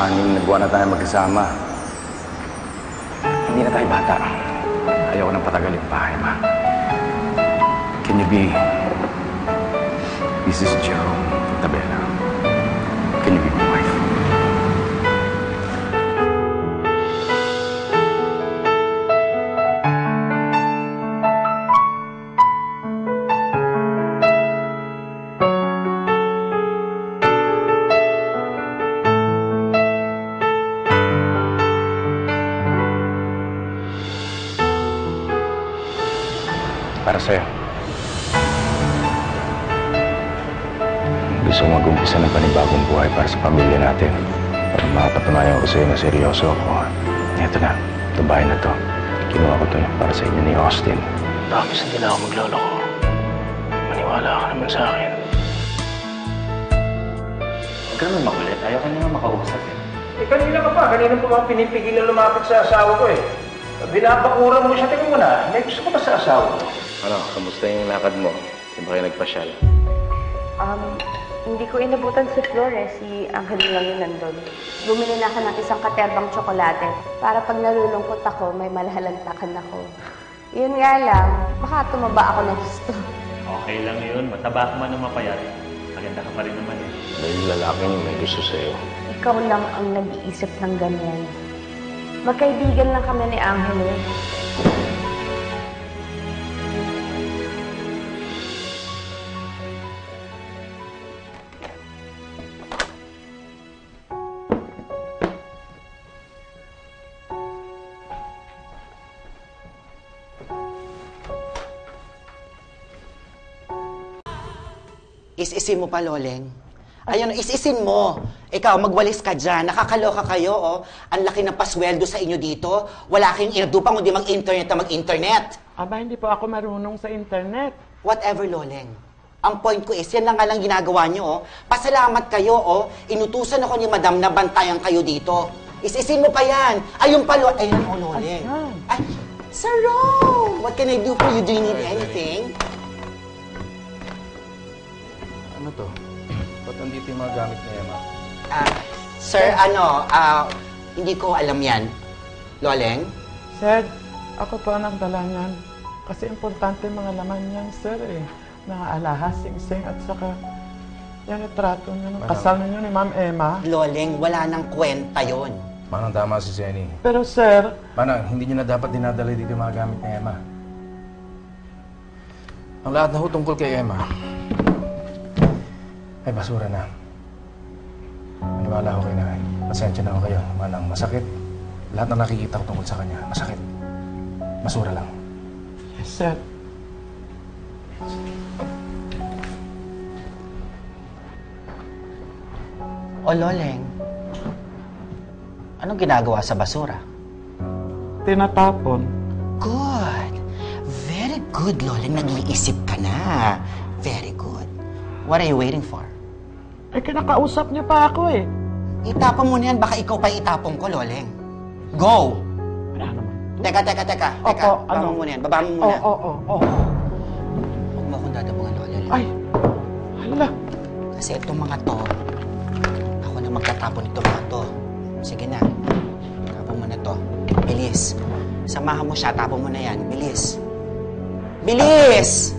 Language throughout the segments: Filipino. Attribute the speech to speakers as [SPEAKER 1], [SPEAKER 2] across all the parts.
[SPEAKER 1] 6 na buwan na tayo magkasama. Hindi na tayo bata. Ayaw ko nang patagalin pa, ma. Can you be Mrs. Jerome Tabela? Can you be my wife? Para sa'yo. Gusto ko mag-umpisa ng panibagong buhay para sa pamilya natin. Para makapatunayan ko sa'yo na seryoso ako. Ito na, ito bahay na to. Kinuha ko to para sa inyo ni Austin.
[SPEAKER 2] Tapos hindi na ako magloloko. Maniwala ka naman sa akin.
[SPEAKER 3] Huwag ka naman makulit. Ayaw ka naman makausap eh.
[SPEAKER 4] Kanina ka pa. Kanina po mga pinipigil na lumapit sa asawa ko eh. Binabakuran mo siya. Tingin mo na, may gusto ko ba sa asawa ko?
[SPEAKER 1] Ano, kamusta yung lakad mo? Di ba kayo nagpasyal?
[SPEAKER 5] Hindi ko inabutan si Flores. Si Angel lang yung nandun. Bumili na ako ng isang katerbang tsokolate para pag nalulungkot ako, may malahalantakan ako. Yun nga lang, baka tumaba ako ng gusto.
[SPEAKER 3] Okay lang yun. Mataba ka man ng mapayat. Maganda ka pa rin naman eh.
[SPEAKER 1] May lalaki yung may gusto sa'yo.
[SPEAKER 5] Ikaw lang ang nag-iisip ng ganyan. Magkaibigan lang kami ni Angel eh.
[SPEAKER 6] Is-isin mo pa, Loleng. Ayun, is-isin mo. Ikaw, magwalis ka dyan. Nakakaloka kayo, oh. Ang laki ng pasweldo sa inyo dito. Wala kayong inadupang kundi mag-internet na mag-internet.
[SPEAKER 7] Aba, hindi po ako marunong sa internet.
[SPEAKER 6] Whatever, Loleng. Ang point ko is, yan lang nga lang ginagawa nyo, oh. Pasalamat kayo, oh. Inutusan ako ni Madam na bantayan kayo dito. Is-isin mo pa yan. Ayun pa, Ayun, oh, Loleng. Ay, Sir Rome! What can I do for you? Do you need anything?
[SPEAKER 1] Ano to? Ba't nandito yung mga gamit ni Emma?
[SPEAKER 6] Sir, hindi ko alam yan. Loleng?
[SPEAKER 7] Sir, ako po ang nagdala niyan. Kasi importante mga laman niyan, sir eh. Mga alahas, sing-sing at saka yung retrato niyo ng kasal niyo ni Ma'am Emma.
[SPEAKER 6] Loleng, wala nang kwenta yon.
[SPEAKER 1] Manang tama si Jenny.
[SPEAKER 7] Pero sir...
[SPEAKER 1] Manang, hindi niyo na dapat dinadala dito yung mga gamit ni Emma. Ang lahat na ho tungkol kay Emma ay basura na. Maniwala ko kay Nanay. Pasensya na ako kayo. Manang, masakit. Lahat na nakikita ko tungkol sa kanya, masakit. Basura lang.
[SPEAKER 7] Yes, sir.
[SPEAKER 6] O Loleng, anong ginagawa sa basura?
[SPEAKER 7] Tinatapon.
[SPEAKER 6] Good. Very good, Loleng. Nag-iisip ka na. Very good. What are you waiting for?
[SPEAKER 7] Eh, kinakausap niyo pa ako eh.
[SPEAKER 6] Itapon mo na yan. Baka ikaw pa itapon ko, Loleng. Go!
[SPEAKER 7] Wala naman.
[SPEAKER 6] Teka.
[SPEAKER 7] Opo,
[SPEAKER 6] Baba mo muna yan. Baba mo muna.
[SPEAKER 7] Oo.
[SPEAKER 6] Huwag mo akong dadabungan, Loleng.
[SPEAKER 7] Ay! Hala!
[SPEAKER 6] Kasi itong mga to, ako na magtatapon itong mga to. Sige na. Tapon mo na to. Bilis. Samahan mo siya. Tapon mo na yan. Bilis. Bilis!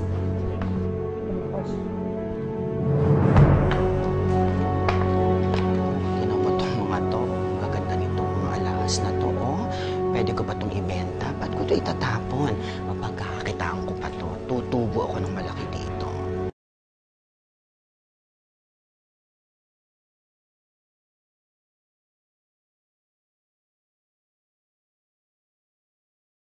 [SPEAKER 6] Tingnan mo itong mga to. Ang gaganda nitong mga alahas na to. Oh, pwede ko ba itong ibenta? Ba't ko ito itatapon? Mapagkakakitaan ko